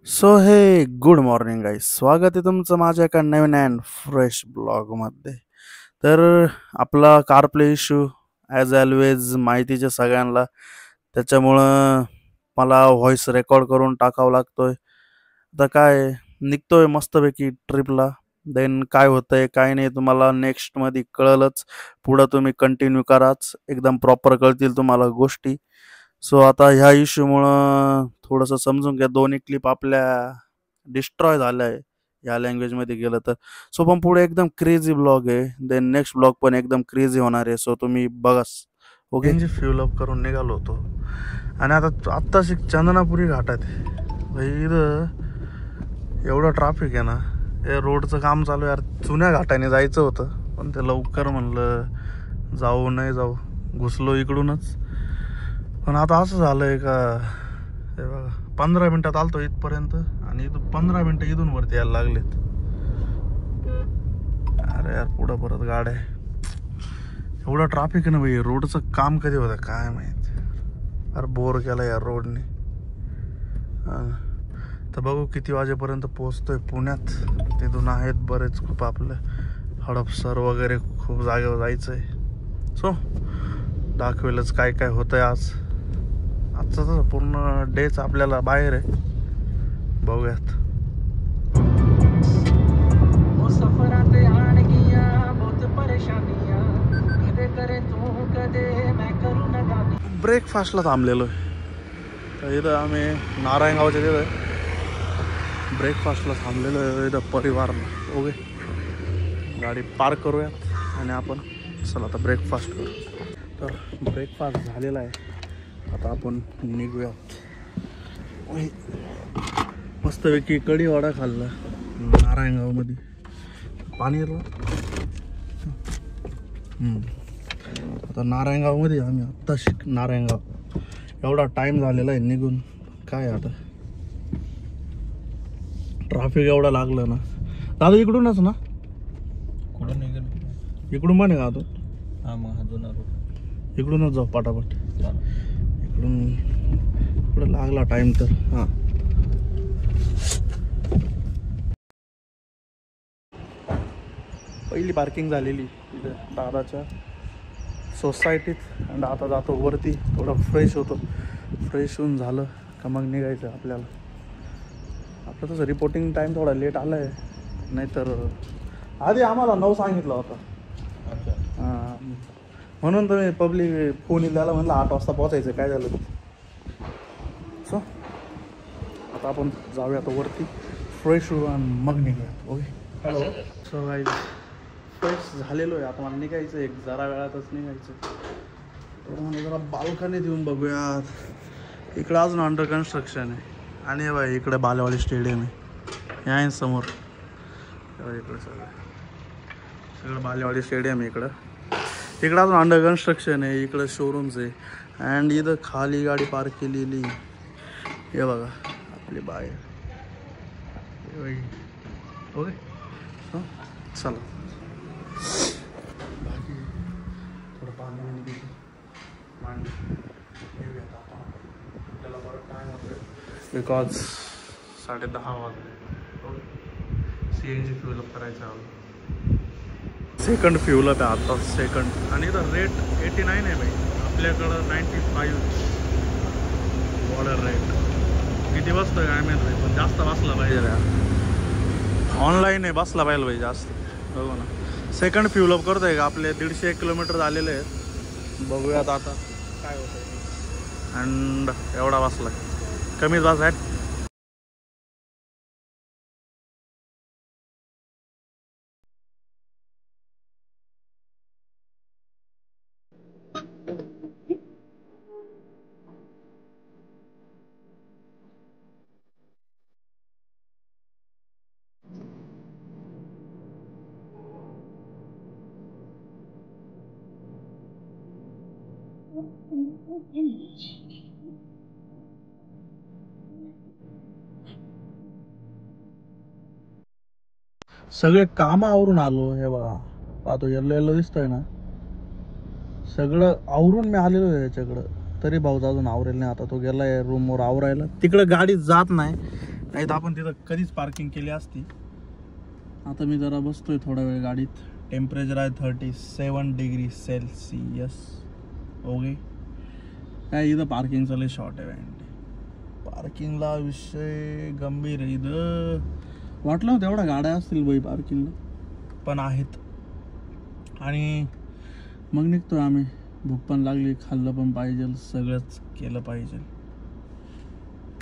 So हे good morning guys, स्वागत आहे तुमचं माझ्या एका नवीन अँड फ्रेश ब्लॉगमध्ये. तर आपला कारप्ले इश्यू ॲज ऑलवेज माहितीचे सगळ्यांना, त्याच्यामुळं मला व्हॉइस रेकॉर्ड करून टाकावं लागतोय. आता काय निघतोय मस्तपैकी ट्रिपला. देन काय होतंय काय नाही तुम्हाला नेक्स्टमध्ये कळलंच. पुढं तुम्ही कंटिन्यू कराच, एकदम प्रॉपर कळतील तुम्हाला गोष्टी. सो आता ह्या इश्यूमुळं थोडंसं समजून घ्या, दोन्ही क्लिप आपल्या डिस्ट्रॉय झाल्या आहे ह्या लँग्वेजमध्ये गेलं तर. सो पण पुढे एकदम क्रेझी ब्लॉग आहे, देन नेक्स्ट ब्लॉग पण एकदम क्रेझी होणार आहे. सो तुम्ही बघाच. ओके, फ्यूल अप करून निघालो होतो आणि आत्ताशी चंदनापुरी घाटात आहे. भाई इथं एवढं ट्रॅफिक आहे ना, हे रोडचं काम चालू आहे यार. जुन्या घाटाने जायचं होतं पण ते लवकर म्हणलं जाऊ नाही जाऊ, घुसलो इकडूनच. पण आता असं झालंय का, हे बघा 15 मिनिटात आलतो इथपर्यंत आणि इथून 15 मिनिटं इथून वरती यायला लागलेत. अरे यार पुढं परत गाड्या, एवढं ट्रॅफिक आहे ना भाई. रोडचं काम कधी होतं काय माहित. अरे बोर केलं यार रोडने. तर बघू किती वाजेपर्यंत पोहोचतोय पुण्यात. तिथून आहेत बरेच खूप आपलं हडपसर वगैरे खूप जागेवर जायचंय. सो दाखवेलच काय काय होतंय आज. आजचा तर पूर्ण डेच आपल्याला बाहेर आहे, बघूयात. ब्रेकफास्टला थांबलेलो आहे तर इथं आम्ही नारायणगावच्या तिथं ब्रेकफास्टला थांबलेलो आहे इथं परिवारला. ओके, गाडी पार्क करूयात आणि आपण चला आता ब्रेकफास्ट करू. तर ब्रेकफास्ट झालेला आहे, आता आपण निघूयात. मस्तपैकी कढी वडा खाल्ला नारायणगावमध्ये. पाणी आता नारायणगावमध्ये आम्ही आत्ता नारायणगाव एवढा टाईम झालेला आहे निघून. काय आता ट्रॅफिक एवढा लागलं ना. दादा इकडूनच ना, इकडून पण का तो इकडूनच जाऊ पटापट. इकडून लागला टाइम तर. हां, पहिली पार्किंग झालेली इथं दादाच्या सोसायटीत आणि आता जातो वरती. थोडं फ्रेश होतो, फ्रेश होऊन झालं का मग निघायचं आपल्याला. आपलं तसं रिपोर्टिंग टाईम थोडा लेट आला आहे, नाहीतर आधी आम्हाला 9 सांगितला होता. हां, म्हणून तर मी पब्लिक फोन येईल त्याला म्हणलं 8 वाजता पोहोचायचं. काय झालं. सो आता आपण जाऊया आता वरती, फ्रेश होऊ आणि मग निघूयात. Okay, hello. So guys fresh झालेलो आहे, आता मला निघायचं एक जरा वेळातच निघायचं. तर मला जरा बाल्कनी देऊन बघूयात. इकडं अजून अंडर कन्स्ट्रक्शन आहे आणि हे बाई इकडे बालेवाडी स्टेडियम आहे. या समोर इकडं सगळं बालेवाडी स्टेडियम आहे. इकडं अजून अंडर कन्स्ट्रक्शन आहे. इकडं शोरूम्स आहे अँड इथं खाली गाडी पार्क केलेली. हे बघा आपली बाहेर. ओके, हो चला. बाकी थोडं पाणी घेऊयात आता. आपल्याला बरं टाईम होतोय बिकॉज 10:30 वाजले. CNG फ्यूलअप करायचं आहे. सेकंड फ्यूलअप आहे आता, सेकंड. आणि इथं रेट 89 आहे भाई. आपल्याकडं 95 ऑर्डर रेट. किती बसतं काय माहीत भाई, पण जास्त बसला पाहिजे रे. ऑनलाईन आहे, बसला पाहिजे भाई जास्त. बघू ना, सेकंड फ्यूलअप करतो आहे का. आपले 150 किलोमीटर झालेले आहेत. बघूयात आता काय होतं. अँड एवढा बसला, कमीच बस आहे. सगळे कामावरून आलो. हे बघा पाहतो, येल्लो येल्लो दिसतोय ना. सगळं आवरून मी आलेलो आहे याच्याकडं. तरी भाऊ अजून आवरेल नाही. आता तो गेलाय रूमवर आवरायला. तिकडे गाडी जात नाही नाही तर आपण तिथं कधीच पार्किंग केली असती. आता मी जरा बसतोय थोडा वेळ गाडीत. टेम्परेचर आहे 37 डिग्री सेल्सियस. ओके, काय इथं पार्किंगचा लय शॉर्ट आहे. पार्किंगला विषय गंभीर आहे. इथं वाटलं होतं एवढ्या गाड्या असतील बाई पार्किंगला, पण आहेत. आणि मग निघतोय आम्ही. भूक पण लागली, खाल्लं पण पाहिजे, सगळंच केलं पाहिजे.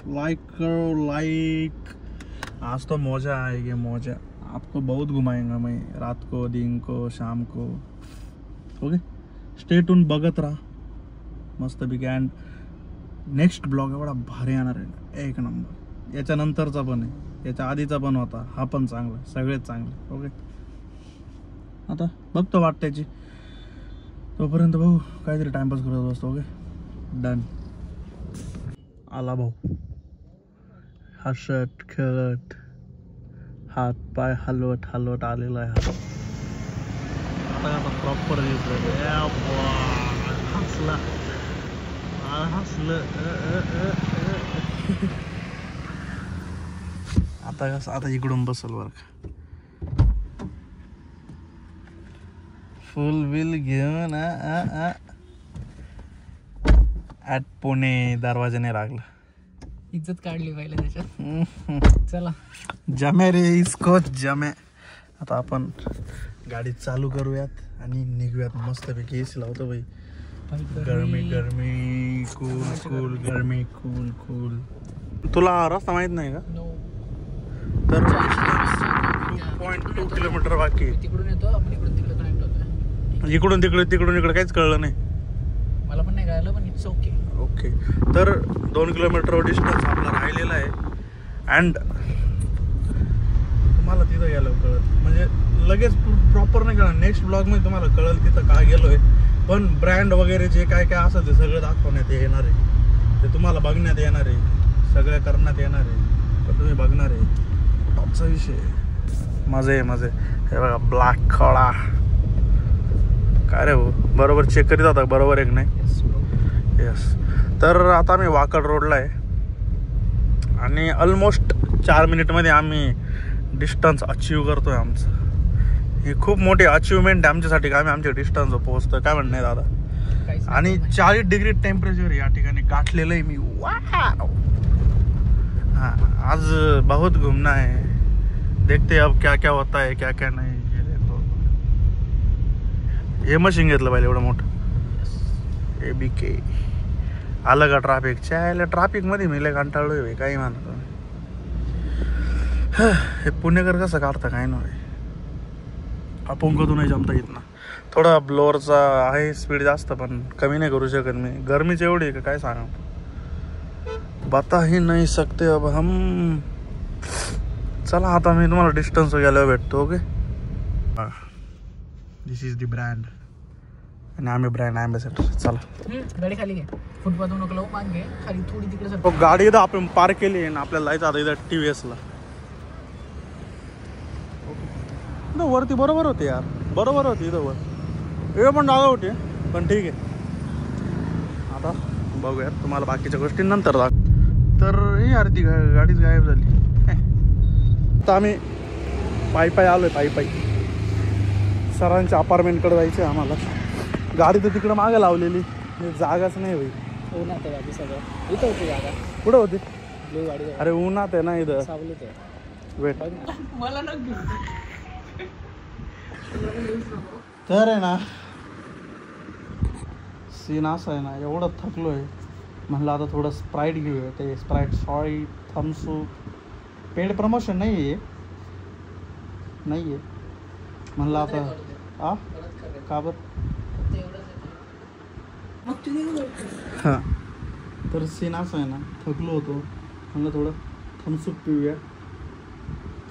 लाइक आज तो मौजा आएगी, मौजा. आपको बहुत घुमाएंगा मैं, रात को, दिन को, शाम को. ओके, स्टे ट्यून, बघत राहा मस्त बिग. अँड नेक्स्ट ब्लॉग एवढा भारी येणार आहे, एक नंबर. याच्या नंतरचा पण आहे, याच्या आधीचा पण होता, हा पण चांगला, सगळेच चांगले. ओके, आता बघतो वाट त्याची. तोपर्यंत भाऊ काहीतरी टाइमपास करत बसतो. Okay, done. आला भाऊ, हसत खेळत हात पाय हलवत हलवत आलेला आहे. आता आता प्रॉपर हसला हसलं. आता कसं, आता इकडून बसल बरं का, फुल बिल घेऊन. ॲट पुणे दरवाजाने लागला. इज्जत काढली पाहिजे त्याच्यात. चला जमे रे इसको जमे. आता आपण गाडी चालू करूयात आणि निघूयात मस्तपैकी. एसी लावतो बाई. गरमी गरमी कूल कूल, गरमी कूल कूल. तुला रस्ता माहित नाही का? तर 2.2 किलोमीटर बाकी. तिकडून येतो आपण, इकडून तिकडे कनेक्ट होतोय. इकडून तिकडे काहीच कळलं नाही मला पण नाही कळलं, पण इट्स ओके. ओके, तर 2 किलोमीटर डिस्टन्स आपला राहिलेला आहे. अँड तुम्हाला तिथं गेलं कळत, म्हणजे लगेच प्रॉपर नाही कळलं. नेक्स्ट ब्लॉगमध्ये तुम्हाला कळलं तिथं का गेलोय. पण ब्रँड वगैरे जे काय काय असं ते सगळं दाखवण्यात येणार आहे, ते तुम्हाला बघण्यात येणार आहे, सगळं करण्यात येणार आहे. पण तुम्ही बघणार आहे, टॉपचा विषय. मजे मजे. हे बघा, ब्लॅक खळा. काय रे भाऊ, बरोबर चेक करीत होता बरोबर एक नाही? येस. तर आता आम्ही वाकड रोडला आहे आणि ऑलमोस्ट 4 मिनिटमध्ये आम्ही डिस्टन्स अचीव करतोय आमचं. ही खूप मोठी अचिव्हमेंट आहे आमच्यासाठी, का आम्ही आमच्या डिस्टन्स पोहोचतोय. काय म्हणणं आहे दादा? आणि 40 डिग्री टेम्परेचर या ठिकाणी गाठलेलं आहे मी. वाव. हाँ, आज बहुत घूमना है, देखते अब क्या क्या होता है क्या क्या नहीं. ये देखो, हे मशीन घेतलं पाहिजे एवढं मोठं. ABK आलं का ट्रॅफिक? चायला ट्रॅफिकमध्ये मी लय कंटाळलो आहे, काही म्हणतो. हे पुणेकर कसं काढतं काय नव्हे. आपण कधू नाही जमता येत ना. थोडा ब्लोअरचा आहे स्पीड जास्त, पण कमी नाही करू शकत मी. गरमीच एवढी आहे का काय सांगा, बता ही नाही सकते अब हम. चला आता मी तुम्हाला डिस्टन्स गेल्यावर भेटतो. Okay, this is the brand आणि आम्ही ब्रँड ॲम्बॅसेडर. चला गाडी खाली घे, फुटपाथ नको माग घे, खाली थोडी तिकडे. गाडी इथं आपण पार्क केली आहे ना, आपल्याला जायचं आता इथं TVS ला. वरती बरोबर होते यार, बरोबर होती इथं वर. हे पण जागा होती, पण ठीक आहे. आता बघूयात, तुम्हाला बाकीच्या गोष्टी नंतर दाख. तर यार ती गाडीच गायब झाली. आता आम्ही पायी आलोय, पायी सरांच्या अपार्टमेंटकडे जायचं आहे आम्हाला. गाडी तर तिकडं मागे लावलेली, जागाच नाही भाई. उन्हात आहे गाडी सगळं. इथं होती जागा. कुठं होती ब्लू गाडी? अरे उन्हात आहे ना इथं. सावलीत आहे. वेट, मला ना तर आहे ना सीन असा आहे ना, एवढं थकलो आहे म्हणलं आता थोडं स्प्राईट घेऊया. ते sprite, sorry, Thums Up. Paid promotion नाही आहे म्हणलं आता. आ का बरं? हां, तर सीन असं आहे ना, थकलो होतो म्हणलं थोडं थम्सअप पिऊया.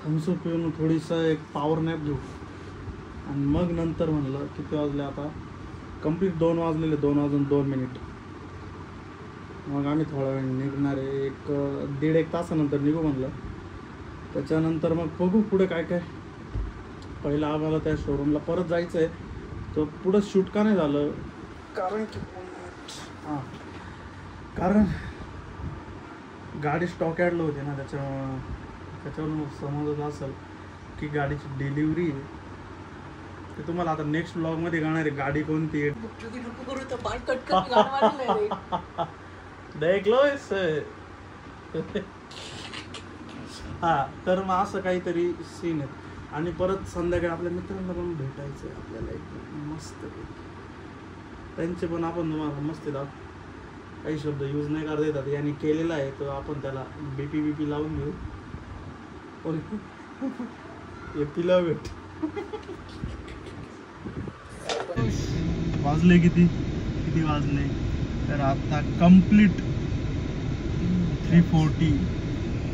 थम्सअप पिऊन थोडीसं एक पॉवर नॅप घेऊ आणि मग नंतर म्हणलं किती वाजले आता, कंप्लीट 2 वाजलेले, 2 वाजून 2 मिनिट. मग आम्ही थोडा वेळ निघणार आहे, एक 1.5 तासानंतर निघू म्हणलं. त्याच्यानंतर मग बघू पुढे काय काय. पहिलं आम्हाला त्या शोरूमला परत जायचं आहे, तर पुढं शूट का नाही झालं, कारण की कारण गाडी स्टॉक यार्डला होती ना, त्याच्यावरून समजत असेल की गाडीची डिलिव्हरी आहे. ते तुम्हाला आता नेक्स्ट ब्लॉगमध्ये कळणार आहे गाडी कोणती आहे. हा, तर मग असं काहीतरी सीन आहे. आणि परत संध्याकाळी आपल्या मित्रांना पण भेटायचं आहे आपल्याला एकदम मस्त. त्यांचे पण आपण तुम्हाला मस्त काही शब्द यूज नाही करता येतात. यांनी केलेला आहे तर आपण त्याला बीपी लावून घेऊ. पिला भेट. वाजले किती वाजले तर आता कंप्लीट 3:40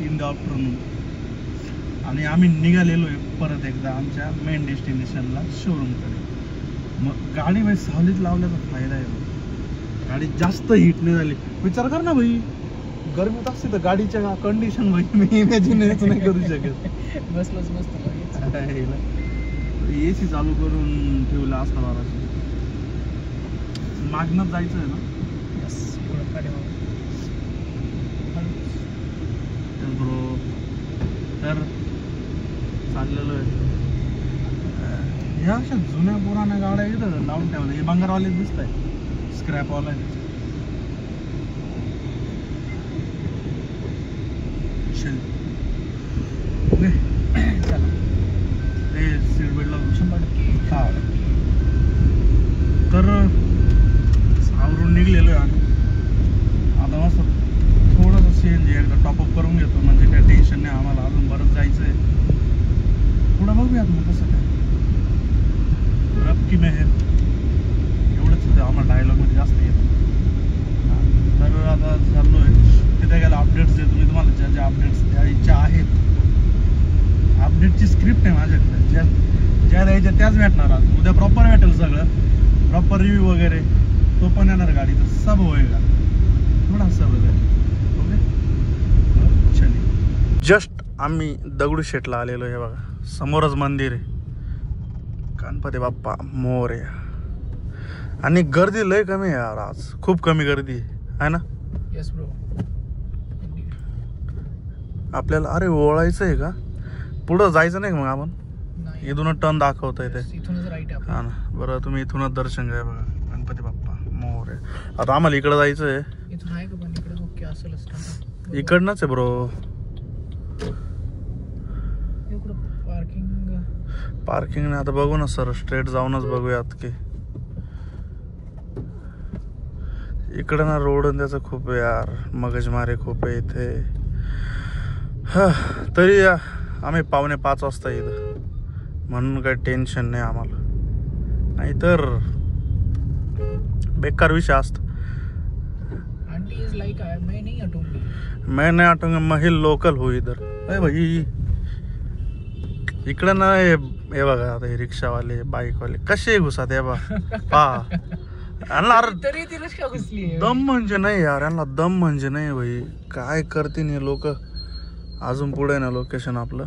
इन द आफ्टरनून. आणि आम्ही निघालेलो आहे परत एकदा आमच्या मेन डेस्टिनेशनला, शोरूमकडे. मग गाडी भाई सावलीत लावल्याचा फायदा आहे. गाडी जास्त हिट नाही झाली. विचार कर ना भाई, गरमीत असते तर गाडीच्या कंडिशन भाई मी इमॅजिनच नाही करू शकत. बसलोच मस्त AC चालू करून ठेवला असता मला. मागणं जायचं आहे ना. ब्रो तर चाललेलो आहे. ह्या अशा जुन्या पुराण्या गाड्या इथं लावून ठेवल्या. हे बंगारवाले दिसत आहे, स्क्रॅपवाला. ओके चला, ते सीट बेल्ट लावून 100%. हा, तर आवरून निघलेलो आहे आम्ही. आता मस्त थोडंसं CNG एकदा टॉपअप करून घेतो, म्हणजे काही टेन्शन नाही आम्हाला. अजून बरंच जायचं आहे. थोडं बघूयात मग कसं काय. रब की मेहर एवढंच आम्हाला डायलॉगमध्ये जास्त येतं. तर आता चाललो आहे तिथे गेला अपडेट्स देतो मी तुम्हाला. ज्या ज्या अपडेट्स द्यायच्या आहेत, अपडेटची स्क्रिप्ट आहे माझ्याकडे. ज्या द्यायच्या त्याच भेटणार. आज उद्या प्रॉपर भेटेल सगळं, प्रॉपर रिव्ह्यू वगैरे तो पण येणार. गाडीचं सब होईल, थोडा सब आहे. ओके चलिए. जस्ट आम्ही दगडूशेठला आलेलो आहे बघा. समोरच मंदिर आहे, गणपती बाप्पा मोरया. आणि गर्दी लय कमी आहे यार, आज खूप कमी गर्दी आहे ना. Yes bro. आपल्याला अरे ओळायचं आहे का, पुढं जायचं नाही मग आपण. नाही, इथूनच टर्न दाखवत आहे ते. इथूनच राईट आहे. हा ना, बरं तुम्ही इथूनच दर्शन घ्या बघा. गणपती बाप्पा मोरया. आता आम्हाला इकडं जायचं आहे. इथून आहे का पण इकडे ओके असेलच. इकडनंच आहे ब्रो. पार्किंग नाही. आता बघू ना सर, स्ट्रेट जाऊनच बघूयात की इकडं ना रोड त्याचं खूप यार मगजमारी खूप आहे इथे. हा, तरी आम्ही 4:45 वाजता इथं, म्हणून काही टेन्शन नाही आम्हाला. नाहीतर बेकार विषय असतो. मैं नहीं हटूंगा, मैं लोकल हो इधर. अरे भाई इकडं ना हे बघा, आता हे रिक्षावाले बाईकवाले कसे घुसात आहे बा. तरी ती रिक्षा घुसली. दम म्हणजे नाही यार, यांना दम म्हणजे नाही भाई. काय करतील हे लोक. अजून पुढे ना लोकेशन आपलं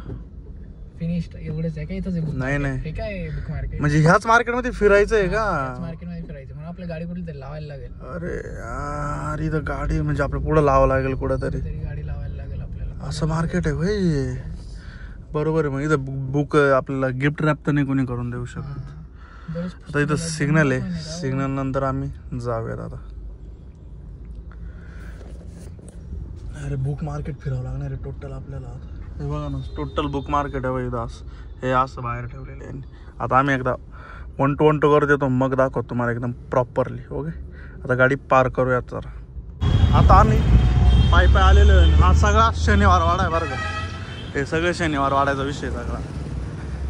फिनिश्ड एवढंच आहे का इथं? नाही हे काय बुक मार्केट म्हणजे ह्याच मार्केटमध्ये फिरायचं आहे का? मार्केटमध्ये फिरायचं म्हणून आपल्या गाडी कुठे तरी लावायला लागेल. अरे यार इथं गाडी म्हणजे आपल्या पुढे लावावं लागेल कुठेतरी. गाडी लावायला लागेल आपल्याला. असं मार्केट आहे भाई. बरोबर आहे. मग इथं बुक आपल्याला गिफ्ट रॅप तर नाही कोणी करून देऊ शकत. आता इथं सिग्नल आहे, सिग्नल नंतर आम्ही जाऊयात आता. अरे बुक मार्केट फिरावं लागणार आहे टोटल आपल्याला. हे बघा ना, टोटल बुक मार्केट आहे भाई. हे असं बाहेर ठेवलेले आहे. आता आम्ही एकदा 1 to 1 करत येतो, मग दाखवतो तुम्हाला एकदम प्रॉपरली. ओके, आता गाडी पार्क करूयात जरा. आता आम्ही पाय आलेलो आहे. हा सगळा शनिवार वाडा आहे बरं का. हे सगळे शनिवार वाड्याचा विषय सगळा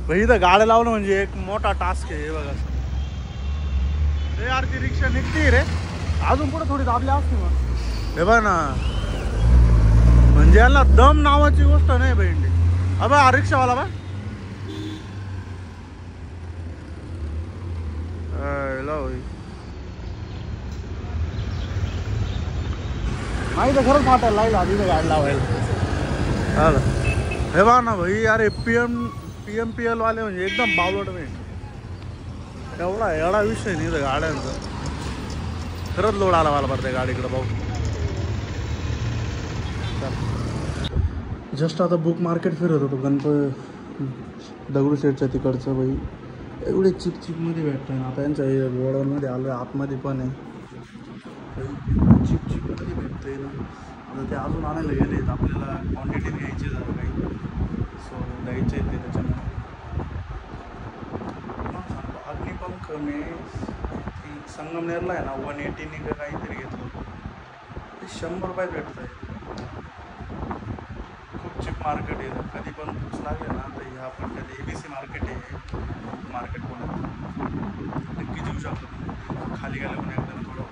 भाई. इथं गाड्या लावणं म्हणजे एक मोठा टास्क आहे. हे बघा रे यार, ती रिक्षा निघते रे अजून पुढे थोडी दाबली असते मग. हे बघ ना, म्हणजे याला दम नावाची गोष्ट नाही भेंडी. अबे हा रिक्षावाला बा नाही तर खरंच वाटायला लागला तिथे गाडी लावायला. हे बघा ना भाई, अरे PMPL वाले म्हणजे एकदम बावलट भेंड. एवढा विषय नाही इथं गाड्यांचा. खरंच लोड आला मला बरं त्या गाडीकडे भाऊ. जस्ट आता बुक मार्केट फिरत होतो गणपती दगडूशेठच्या तिकडचं बाई एवढे चिपचिपमध्ये भेटतं ना. आता यांच्या गोडाऊनमध्ये आलं आतमध्ये पण आहे चिपचिपमध्ये भेटतंय ना. आता ते अजून आणायला गेलेत आपल्याला क्वांटिटी घ्यायची जरा काही सो द्यायचे आहेत ते त्याच्यामुळे अग्निपंख मी संगमनेरला आहे ना 180 का काहीतरी घेतलं ते 100 रुपयात भेटतं आहे. खूप चिप मार्केट आहे. कधी पण बुक्स लागले ना तर ह्या आपण कधी ABC मार्केट आहे मार्केट पण नक्की देऊ शकतो. खाली गेलं पण एकदम थोडं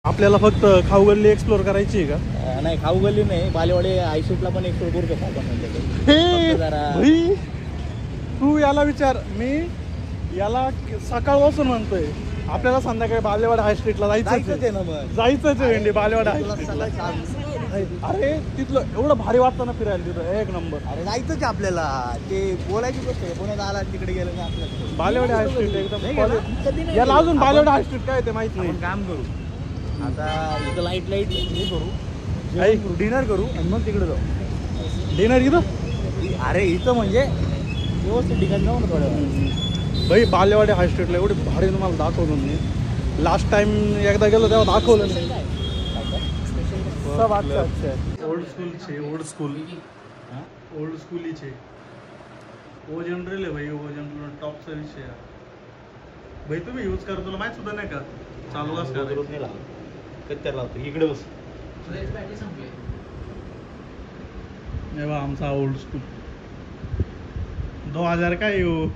आपल्याला फक्त खाऊ गल्ली एक्सप्लोर करायची आहे का? नाही खाऊ गल्ली नाही बालेवाडी आयशूटला पण एक्सप्लोर करू शकतो आपण हे जरा भाई तू याला विचार मी याला सकाळपासून म्हणतोय आपल्याला संध्याकाळी बालेवाडी हाय स्ट्रीटला जायचंच जायचं आहे ना मग जायचंच आहे भेंडी बालेवाडी हाय तुला स्ट्रीटला. सगळं अरे तिथलं एवढं भारी वाटतं ना फिरायला तिथं एक नंबर. अरे जायचंच आहे आपल्याला ते बोलायची गोष्ट आहे पुण्यात आला तिकडे गेलं ना आपल्याला बालेवाडी हाय स्ट्रीट एकदम नाही गेला? कधी नाही याला गेलो. अजून बालेवाडी हाय स्ट्रीट काय ते माहित आपण नाही. काम करू आता इथं लाईट हे करू डिनर करू आणि मग तिकडे जाऊ. डिनर इथं अरे इथं म्हणजे व्यवस्थित ठिकाणी जाऊ ना थोड्या वेळ. भाई बालेवाडी हाय स्ट्रीटला एवढी भारी तुम्हाला दाखवतो मी. लास्ट टाइम एकदा गेलो तेव्हा दाखवलं नाही. सब अच्छा अच्छा है. ओल्ड स्कूल छे ओल्ड स्कूल ओल्ड स्कूल ही छे वो जनरल है भाई वो जनरल टॉपचा विषय आहे. भाई तुम्ही यूज कर तुला माहित सुद्धा नाही का चालू कस करायचं. कत्तर लावतो इकडे बस हे बा आमचा ओल्ड स्कूल 2000 काय येऊ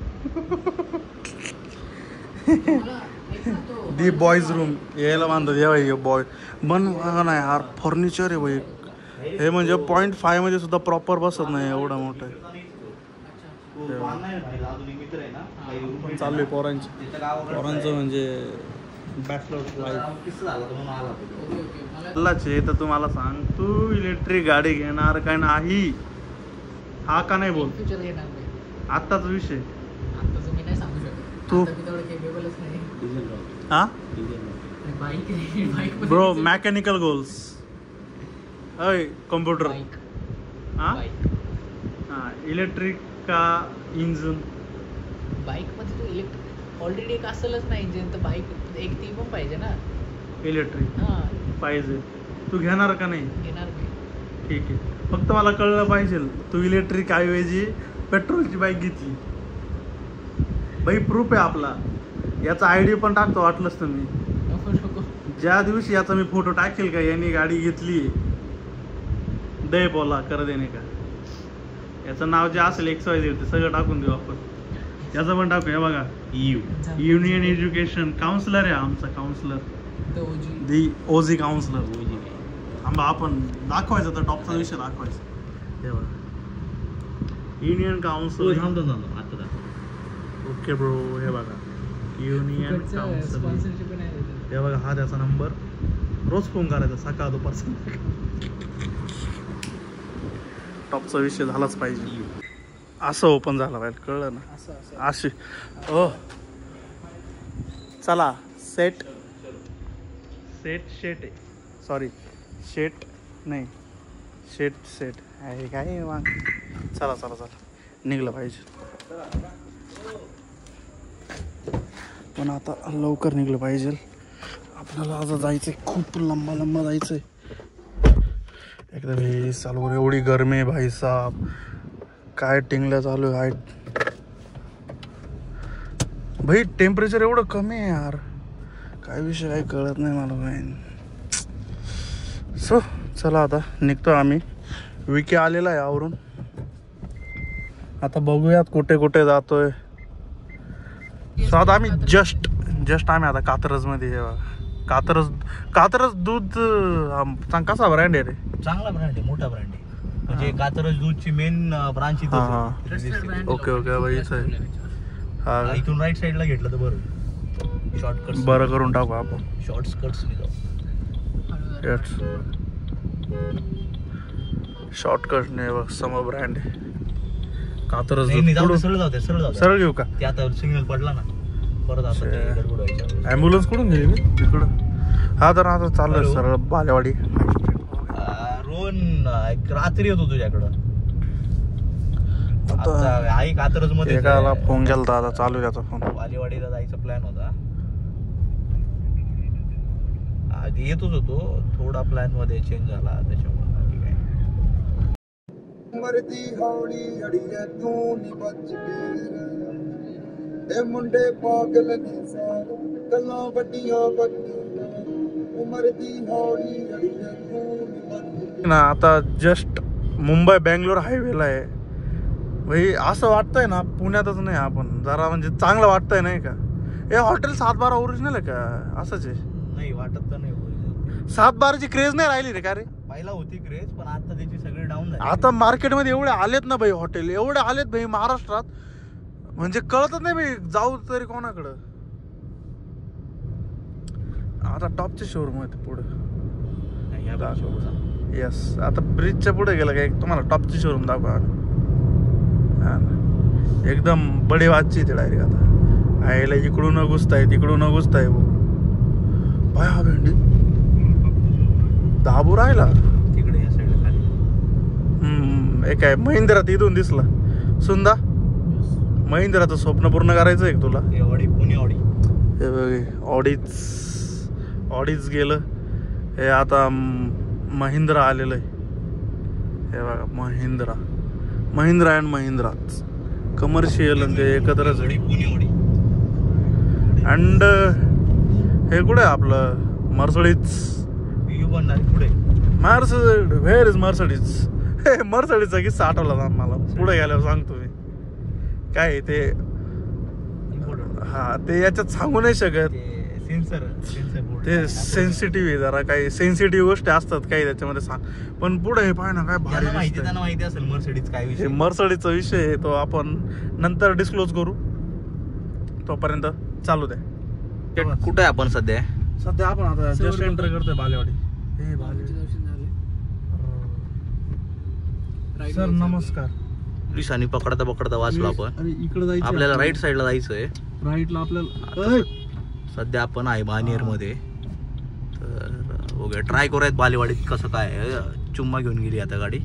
दी बॉयज रूम यायला बांधतात या भाई बॉय बन नाही यार फर्निचर आहे भाई. हे म्हणजे 0.5 मध्ये सुद्धा प्रॉपर बसत नाही एवढं मोठं आहे. चालू आहे पोरांचं म्हणजे बॅचलर लाईफ तर तुम्हाला सांग तू इलेक्ट्रिक गाडी घेणार काय नाही हा का नाही बोल फ्युचर घेणार नाही आत्ताच विषय आता तुम्ही नाही सांगू शकत. तू- आता मी तेवढं केपेबलच नाही. हा बाईक ब्रो मॅकॅनिकल गोल्स अय कम्प्युटर बाईक हा बाईक हा इलेक्ट्रिक का इंजिन बाईकमध्ये तो इलेक्ट्रिक ऑलरेडी एक असेलच ना इंजिन तर बाईक एक ती पण पाहिजे ना. इलेक्ट्रिक हां पाहिजे तू घेणार का नाही घेणार मी. ठीक आहे फक्त मला कळलं पाहिजे तू इलेक्ट्रिक ऐवजी पेट्रोलची बाईक घेतली. बाई प्रूफ आहे आपला याचा आयडी पण टाकतो वाटलंच तुम्ही. नको नको ज्या दिवशी याचा मी फोटो टाकेल का यांनी गाडी घेतली दे बोला कर देणे का याचं नाव जे असेल XYZ ते सगळं टाकून देऊ आपण. याचं पण टाकू हे बघा युनियन एज्युकेशन काउन्सिलर आहे आमचा काउन्सिलर The OG. दी ओजी काउन्सिलर आंबा आपण दाखवायचं तर टॉपचा विषय दाखवायचा. हे बघा युनियन काउन्सिल ओके ब्रो हे बघा युनियन फुकटचं काउन्सिल sponsorship नाही देत. हे बघा हा त्याचा नंबर रोज फोन करायचा सकाळ दुपार टॉपचा विषय झालाच पाहिजे. असं ओपन झाला पाहिजे कळलं ना असं अशी ओ चला सेट शेट आहे सॉरी शेट नाही शेट आहे काय वांग. चला चला चला निघलं पाहिजे पण आता लवकर निघलं पाहिजे आपल्याला आज जायचंय खूप लंबा जायचंय एकदम हे चालू एवढी गरमी आहे भाई साहब काय टिंगल्या चालू आहे भाई टेम्परेचर एवढं कमी आहे यार काय विषय काय कळत नाही मला भाई. सो चला आता निघतो आम्ही विके आलेला आहे आवरून आता बघूयात कुठे कुठे जातोय. सो आता आम्ही जस्ट आम्ही आता कात्रज मध्ये कात्रज दूध कसा ब्रँड आहे रे? चांगला ब्रँड आहे, मोठा ब्रँड आहे. म्हणजे कात्रज दूधची मेन ब्रांच इथं. ओके भाई हा, इथून राईट साईडला घेतलं तर बरं. शॉर्टकट बरं करून टाकू आपण. शॉर्टकट्स शॉर्टकट नाही बघ, समोर ब्रँड आहे कात्रज. सरळ घेऊ का? ते आता सिग्नल पडला ना परत आता ॲम्ब्युलन्स कुठून गेली मी इकडं? हा तर आता चाललोय सरळ बालेवाडी. रोहन रात्री होतो तुझ्याकडं. आता आई कात्रज मध्ये एकाला फोन केला आता चालू त्याचा फोन. बालेवाडीला जायचा प्लॅन होता. आधी येतच होतो, थोडा प्लॅन मध्ये चेंज झाला त्याच्यामुळे. मरदी हौली अड़िया तू नी बच के ए मुंडे पागल ने सारे गल्लां वड्डियां वड्डियां मरदी हौली अड़िया तू नी बच ना. आता जस्ट मुंबई बेंगलोर हायवेला आहे भाई. असं वाटतंय ना पुण्यातच नाही आपण, जरा म्हणजे चांगलं वाटतंय नाही का? हे हॉटेल 712 ओरिजिनल आहे का? असंच आहे? नाही वाटत तर नाही. 712ची क्रेज नाही राहिली रे का रे? पहिला होती क्रेज पण आता त्याची सगळे डाऊन झाली. आता मार्केटमध्ये एवढे आलेत ना भाई, हॉटेल एवढे आलेत भाई महाराष्ट्रात, म्हणजे कळतच नाही भाई जाऊ तरी कोणाकडं. आता टॉपचे शोरूम आहेत पुढे. येस, आता ब्रिजच्या पुढे गेलं का एक तुम्हाला टॉपची शोरूम दाखवा. एकदम बडे वाजची ते डायरेक्ट. आता आईला इकडून घुसताय तिकडून घुसताय भाई. हा भेंडी दाबू राहिला तिकडे या साईडला खाली. एक आहे महिंद्रा, इथून दिसला सुंदा. महिंद्राचं स्वप्न पूर्ण करायचं आहे तुला? पुणे ऑडी. हे बघ ऑडीच गेलं. हे आता महिंद्रा आलेलं आहे. हे बघा महिंद्रा अँड महिंद्राच कमर्शियल आणि ते एकत्रच आहे. पुणे ऑडी. अँड हे कुठे आहे आपलं मर्सडीज? पुढे व्हेअर इज मर्सडीज? हे मर्सडीजचा किस्सा आठवला मला. पुढे गेल्यावर सांगतो मी काय ते. हा ते याच्यात सांगू नाही शकत. सेन्सर ते सेन्सिटिव्ह आहे जरा, काही सेन्सिटिव्ह गोष्टी असतात काही त्याच्यामध्ये सांग. पण पुढे हे पाय ना काय भारी माहिती, त्यांना माहिती असेल मर्सिडीज काय विषय. मर्सडीजचा विषय आहे तो आपण नंतर डिस्क्लोज करू. तोपर्यंत चालू द्या. कुठे आहे आपण सध्या? आपण आता जस्ट एंटर करतोय बालेवाडी. सर नमस्कार. पोलिसांनी पकडता वाचलो आपण. इकडे जायचं आपल्याला राईट साईडला जायचंय. राईटला आपल्याला सध्या आपण आहे बानेर मध्ये. तर ओके ट्राय करूयात बालेवाडीत कसं काय. चुम्मा घेऊन गेली आता गाडी.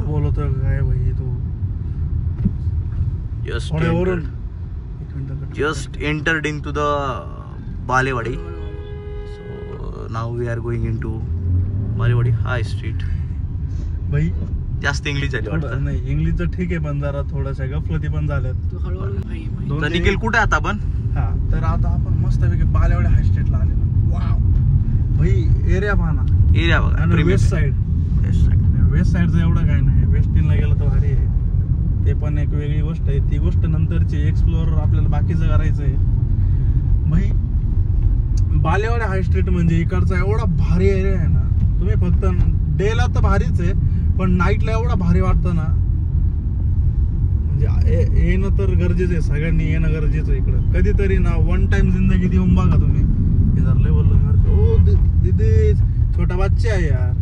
बोलतोय काय भाई तू? just entered into the Balewadi. So now we are going into Balewadi High Street. भाई जास्त इंग्लिश झाली वाटतं. नाही इंग्लिश तर ठीक आहे पण जरा थोड्याशा गफलती पण झाल्यात. तर निखिल कुठे आता आपण? हा तर आता आपण मस्तपैकी बालेवाडी हाय स्ट्रीटला आलेलो. वाव भाई एरिया पाहना. एरिया बघा. वेस्ट साइड वेस्ट साइडचं एवढं काय नाही. वेस्टिनला गेलं तर भारी आहे. ते पण एक वेगळी गोष्ट आहे. ती गोष्ट नंतरची एक्सप्लोर आपल्याला बाकीचं करायचं आहे भाई. बालेवाडी हाय स्ट्रीट म्हणजे इकडचा एवढा भारी एरिया आहे ना. तुम्ही फक्त डेला तर भारीच आहे पण नाईटला एवढा भारी वाटतं ना. म्हणजे येणं तर गरजेचं आहे. सगळ्यांनी येणं गरजेचं आहे इकडं. कधीतरी ना वन टाइम जिंदगी येऊन बघा तुम्ही. हे जर लय बोललो ओ दीदी छोटा बच्चा आहे यार.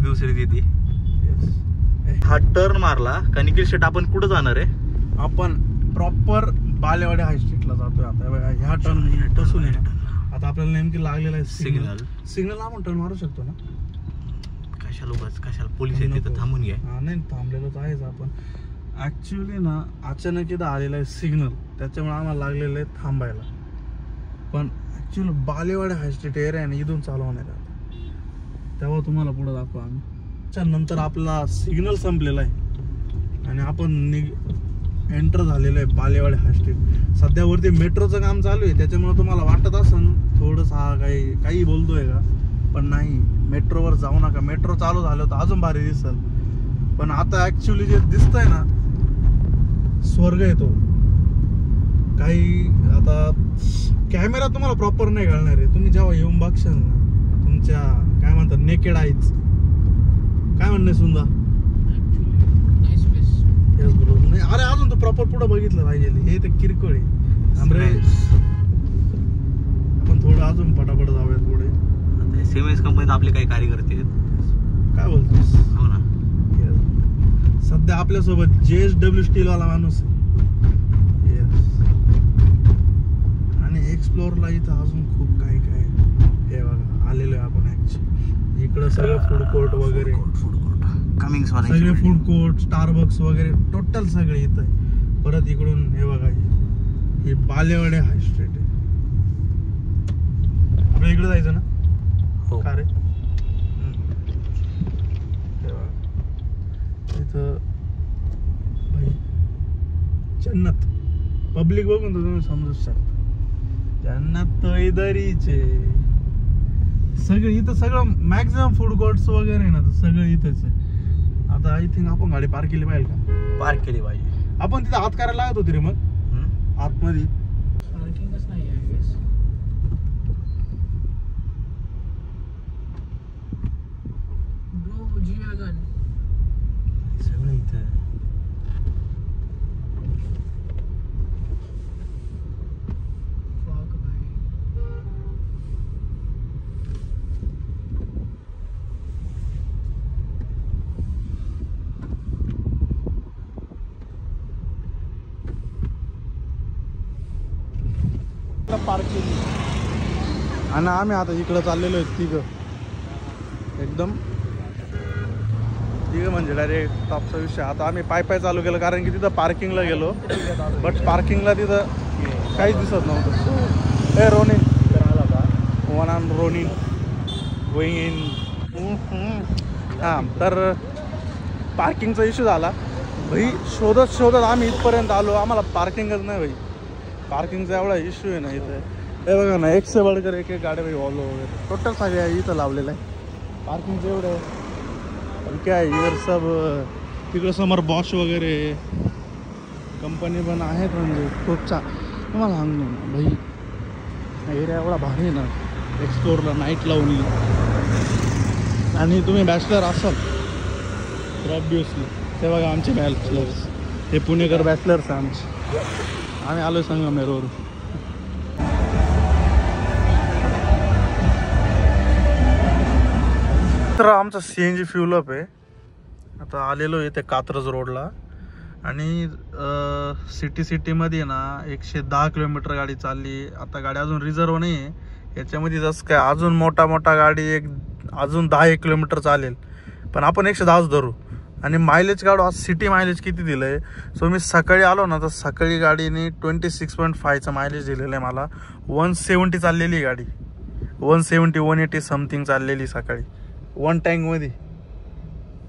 दुसरी दीदी. हा टर्न मारला का निखिल शेट आपण कुठं जाणार आहे? आपण प्रॉपर बालेवाडी हाय स्ट्रीटला जातोय आता. ह्या टर्न पासून आहे आता आपल्याला नेमकी लागलेला आहे सिग्नल. आपण टर्न मारू शकतो ना? कशाला पोलीस येते तर थांबून घ्या. नाही थांबलेलोच आहेच आपण. ऍक्च्युअली ना अचानक इथं आलेला आहे सिग्नल त्याच्यामुळे आम्हाला लागलेलं आहे थांबायला. पण ऍक्च्युअली बालेवाडी हाय स्ट्रीट एरिया आहे इथून चालू होणार आहे. तेव्हा तुम्हाला पुढे दाखवू आम्ही. नंतर आपला सिग्नल संपलेला आहे आणि आपण एंटर झालेलं आहे बालेवाडी हायस्ट्रीट. सध्या वरती मेट्रोचं काम चालू आहे, त्याच्यामुळे तुम्हाला वाटत असेल थोडंसं हा काही बोलतोय का, पण नाही. मेट्रोवर जाऊ नका. मेट्रो चालू झालं तर अजून भारी दिसल, पण आता ऍक्च्युली जे दिसतंय ना स्वर्ग येतो. काही आता कॅमेरा तुम्हाला प्रॉपर नाही घालणार आहे. तुम्ही जेव्हा येऊन बघशाल ना तुमच्या काय म्हणतात नेकेड आईज. काय म्हणणे सुंदा? नाही अरे अजून तो प्रॉपर पुढे बघितलं पाहिजे. हे तर किरकोळ आहे. आमरे आपण थोडं अजून पटापट जाऊयात पुढे. आता सिमेंस कंपनीत आपले काही कार्यकर्ते आहेत. काय बोलतोस? हो ना. सध्या आपल्यासोबत JSW स्टील वाला माणूस आहे. आणि एक्सप्लोरला इथं अजून खूप काय काय हे बघा आलेलो आहे आपण. ऍक्च्युली इकडं सगळं फूड कोर्ट वगैरे, सगळे फूड कोर्ट, स्टारबक्स वगैरे टोटल सगळे इथं आहे. परत इकडून हे बघा हे बालेवाडी हाय स्ट्रीट आहे. आपल्या इकडे जायचं ना? हो. का रे? इथं भाई जन्नत पब्लिक बघून तर तुम्ही समजू शकता. जन्नत तो इधरीचे सगळं इथं सगळं मॅक्झिमम फूड कोर्ट्स वगैरे ना सगळं इथंच आहे. आता आय थिंक आपण गाडी पार्क केली पाहिजे का? पार्क केली पाहिजे. आपण तिथं आत करायला लागत होती रे मग आतमध्ये. पार्किंगच नाही आहे I guess. Bro, G-Wagon. सगळं इथं. Fuck, भाई. पार्क केली आणि आम्ही आता इकडं चाललेलो आहे तिघं. एकदम तिघं म्हणजे डायरेक्ट टॉपचा विषय. आता आम्ही पाय चालू केलं कारण की तिथं पार्किंगला गेलो, बट पार्किंगला तिथं काहीच दिसत नव्हतं. A Ronin one on Ronin going in. हां तर पार्किंगचा इश्यू झाला भाई. शोधत आम्ही इथपर्यंत आलो, आम्हाला पार्किंगच नाही भाई. पार्किंगचा एवढा इश्यू आहे ना इथं. हे बघा ना एक से बडकर एक गाडी भाई वॉलो वगैरे टोटल सगळ्या इथं लावलेलं आहे. पार्किंगचं एवढं आहे पण काय इवर सब. तिकडं समोर बॉश वगैरे कंपनी पण आहेत म्हणजे खूप छान. तुम्हाला सांगतो ना भाई एरिया एवढा भारी आहे ना एक्सप्लोरला नाईट लावून. आणि तुम्ही बॅचलर असाल तर ऑब्वियसली ते बघा आमचे बॅचलर्स, हे पुणेकर बॅचलर्स आहे आमचे. आम्ही आलो संगमनेरवरून. तर आमचा CNG फ्युल अप आहे. आता आलेलो आहे ते कात्रज रोडला आणि सिटीमध्ये ना 110 किलोमीटर गाडी चालली. आता गाडी अजून रिझर्व नाही आहे याच्यामध्ये. जसं काय अजून मोठा गाडी अजून 10 किलोमीटर चालेल, पण आपण 110च धरू. आणि मायलेज काढू. आज सिटी मायलेज किती दिलं आहे? सो मी सकाळी आलो ना तर सकाळी गाडीने 26.5चं मायलेज दिलेलं आहे मला. 170 चाललेली गाडी, 170-180 समथिंग चाललेली सकाळी 1 टँकमध्ये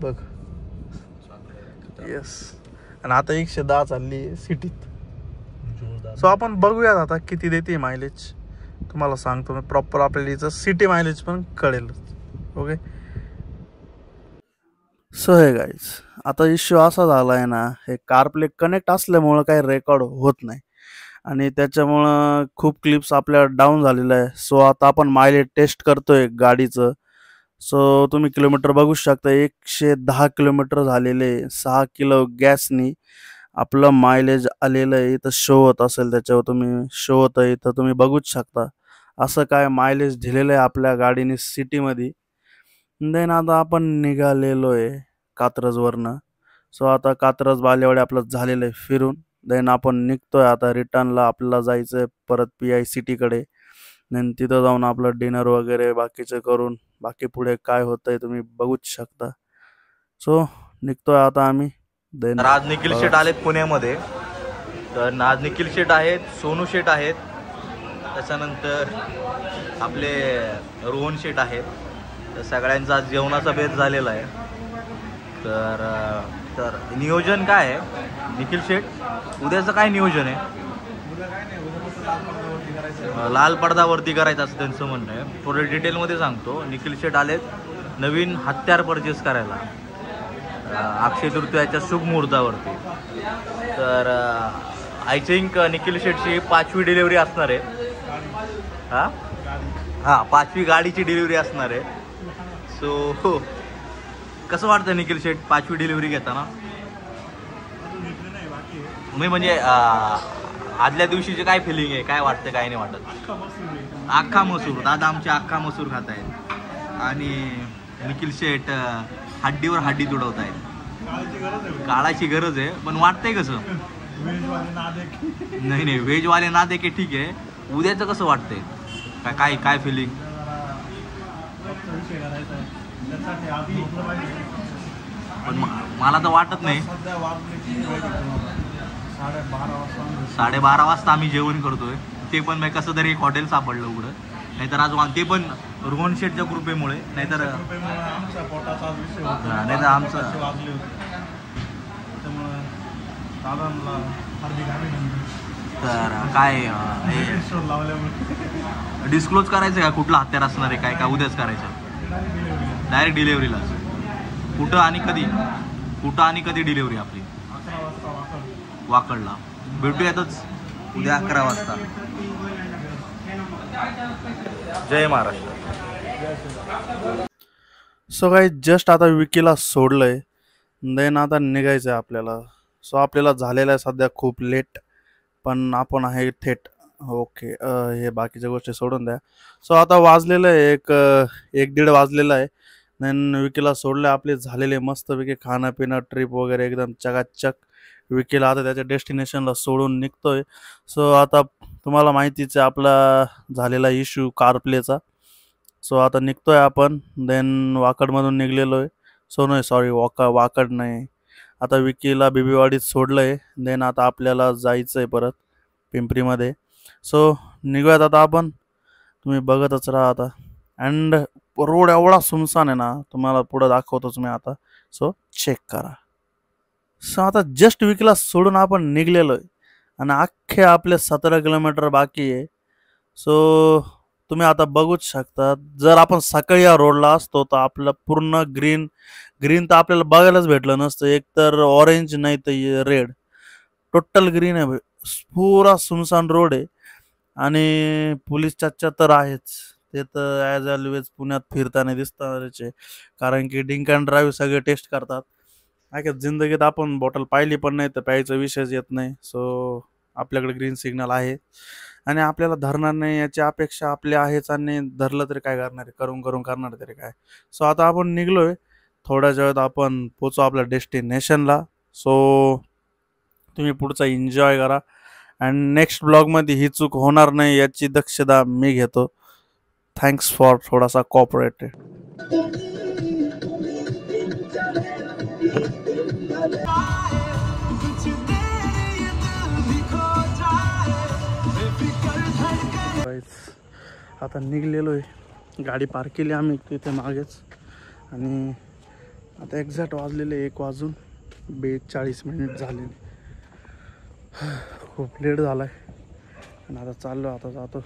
बघ. येस. आणि आता 110 चालली आहे सिटीत. सो आपण बघूयात आता किती देते मायलेज. तुम्हाला सांगतो मी प्रॉपर. आपल्याला इथं सिटी मायलेज पण कळेल. ओके. सो हे गाईज आता इश्यू असा झाला आहे ना, हे कारप्ले कनेक्ट असल्यामुळं काही रेकॉर्ड होत नाही आणि त्याच्यामुळं खूप क्लिप्स आपल्या डाऊन झालेलं आहे. सो आता आपण मायलेज टेस्ट करतोय गाडीचं. सो तुम्ही किलोमीटर बघू शकता. 110 किलोमीटर झालेले. 6 किलो गॅसनी आपलं मायलेज आलेलं आहे. इथं शो होत असेल त्याच्यावर तुम्ही शो होतं इथं तुम्ही बघूच शकता. असं काय मायलेज दिलेलं आहे आपल्या गाडीने सिटीमध्ये. देन आता आपण निघालेलो आहे कात्रजवरनं. सो आता कात्रज बालेवाडी आपलं झालेलं आहे फिरून. देन आपण निघतोय आता रिटर्नला. आपल्याला जायचं आहे परत PI सिटीकडे. देन तिथं जाऊन आपलं डिनर वगैरे बाकीचं करून बाकी पुढे काय होतंय तुम्ही बघूच शकता. सो निघतोय आता आम्ही. देन आज निखिल शेट आलेत पुण्यामध्ये. तर आज निखिल शेट आहेत, सोनू शेट आहेत, त्याच्यानंतर आपले रोहन शेट आहेत. तर सगळ्यांचा आज जेवणाचा बेत झालेला आहे. तर तर नियोजन काय आहे निखिल शेठ, उद्याचं काय नियोजन आहे? लाल पडदावरती करायचं असं त्यांचं म्हणणं आहे. थोडं डिटेलमध्ये सांगतो. निखिल शेठ आलेत नवीन हत्यार परचेस करायला अक्षय तृतीयाच्या शुभ मुहूर्तावरती. तर आय थिंक निखिल शेठची 5वी डिलिव्हरी असणार आहे. हां 5वी गाडीची डिलिव्हरी असणार आहे. सो कसं वाटतं निखिल शेठ 5वी डिलिव्हरी घेताना? मी म्हणजे आदल्या दिवशीचे काय फिलिंग आहे, काय वाटतं काय नाही वाटत? अख्खा मसूर, दादा आमचे अख्खा मसूर खात आहेत आणि निखिल शेठ हड्डीवर हड्डी तुडवत आहेत. काळाची गरज आहे, पण वाटतंय कसं? नाही व्हेजवाले ना दे की ठीक आहे, उद्याचं कसं वाटतंय? काय काय फिलिंग? पण मला तर वाटत नाही. 12:30 वाजता आम्ही जेवण करतोय, ते पण मी कसं तरी एक हॉटेल सापडलं उघडं. नाहीतर आज ते पण रोहन शेठच्या कृपेमुळे, नाहीतर आमचं तर काय डिस्क्लोज करायचं का कुठलं हत्यार असणार आहे काय? का उद्याच करायचं डायरेक्ट डिलिव्हरीलाच? कुठं आणि कधी डिलिव्हरी आपली? वाकडला. भेटूयातच उद्या 11 वाजता. जय महाराष्ट्र. सो काही जस्ट आता विकीला सोडलंय, देन आता निघायचं आहे आपल्याला. सो आपल्याला झालेलं आहे सध्या खूप लेट, पण आपण आहे थेट ओके. हे बाकीच्या गोष्टी सोडून द्या. सो आता वाजलेलं आहे 1-1:30 वाजलेलं आहे. देन विकीला सोडलं. आपले झालेले मस्तपैकी खाणं पिणं ट्रिप वगैरे एकदम चकाचक. विकीला आता त्याच्या डेस्टिनेशनला सोडून निघतोय. सो आता तुम्हाला माहितीच आहे आपला झालेला इश्यू कार प्लेचा. सो आता निघतोय आपण. देन वाकडमधून निघलेलो आहे. सो नाही सॉरी वाकड नाही. आता विकीला बेबीवाडीत सोडलं आहे. देन आता आपल्याला जायचं आहे परत पिंपरीमध्ये. सो निघूयात आता आपण. तुम्ही बघतच राहा आता. अँड रोड एवढा सुमसान आहे ना, तुम्हाला पुढं दाखवतोच मी आता. सो चेक करा. सो आता जस्ट विकीला सोडून आपण निघलेलो आहे आणि अख्खे आपले 17 किलोमीटर बाकी आहे. सो तुम्ही आता बघूच शकता. जर आपण सकाळी या रोडला असतो तर आपलं पूर्ण ग्रीन तर आपल्याला बघायलाच भेटलं नसतं. एक तर ऑरेंज नाही तर रेड, टोटल ग्रीन आहे. पुरा सुनसान रोड आहे आणि पोलीस चाचा तर आहेच. ते तर ॲज ऑलवेज पुण्यात फिरताना दिसताच आहे, कारण की ड्रिंक अँड ड्राईव्ह सगळे टेस्ट करतात. काय जिंदगीत आपण बॉटल पाहिली पण नाही तर प्यायचा विषयच येत नाही. सो आपल्याकडे ग्रीन सिग्नल आहे आणि आपल्याला धरणार नाही याची अपेक्षा आपली आहेच. आणि धरलं तरी काय करणार आहे, करून करणार तरी काय. सो आता आपण निघलोय. थोड्याच वेळात आपण पोचू आपल्या डेस्टिनेशनला. सो तुम्ही पुढचा एन्जॉय करा. अँड नेक्स्ट ब्लॉगमध्ये ही चूक होणार नाही याची दक्षता मी घेतो. थँक्स फॉर थोडासा कॉपरेटेड. आता निघलेलो आहे. गाडी पार्क केली आम्ही तिथे मागेच आणि आता एक्झॅक्ट वाजलेले 1:42 झालेले. खूप लेट झाला आहे आणि आता चाललो. आता जातो.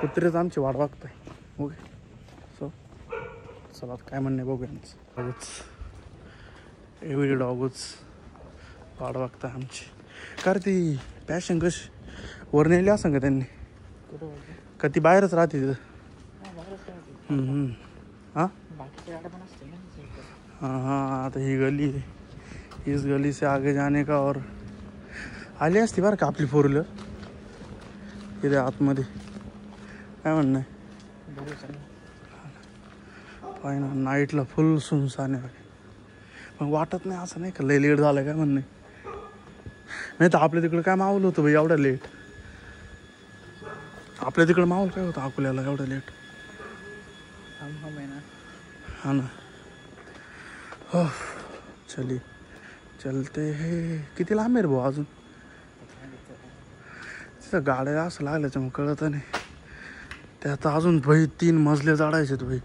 कुत्रेच आमची वाट बघताय. ओके. सो चला काय म्हणणे बघूया. डॉगच एव्हरी डॉगच वाट बघताय आमची. कारण ती पॅशन कशी वर नेली असं का त्यांनी? का ती बाहेरच राहते तिथं? हां हाँ. आता ही गली है, इस गली से आगे जाने का. और आली असती बरं का आपली 4 व्हीलर इथे आतमध्ये. काय म्हणणं आहे? पाय ना नाईटला फुल सुनसान आहे. पण वाटत नाही असं नाही का लय लेट झालं. काय म्हणणं नाही तर आपल्या तिकडं काय मावलं होतं भाई एवढं लेट? आपल्या तिकडं माहोल काय होतं अकोल्याला एवढं लेट? हा ना. हो चलते हे. किती लांब आहे रे भाऊ अजून? तिथं गाड्या असं लागल्याचं मग कळत नाही. त्यात अजून भाई 3 मजले चढायचे भाई.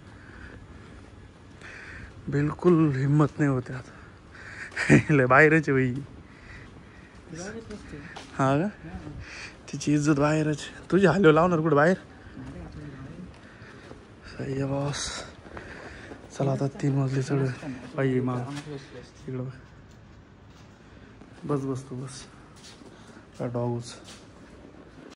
बिलकुल हिंमत नाही होते आता. लय बाहेरच आहे बाई. हा का तिची इज्जत बाहेरच. तुझी हॅलो लावणार कुठं बाहेर. सही आहे बॉस. चला आता 3 मजली चढ पाहिजे मग इकडं. बस तू बस. डॉगच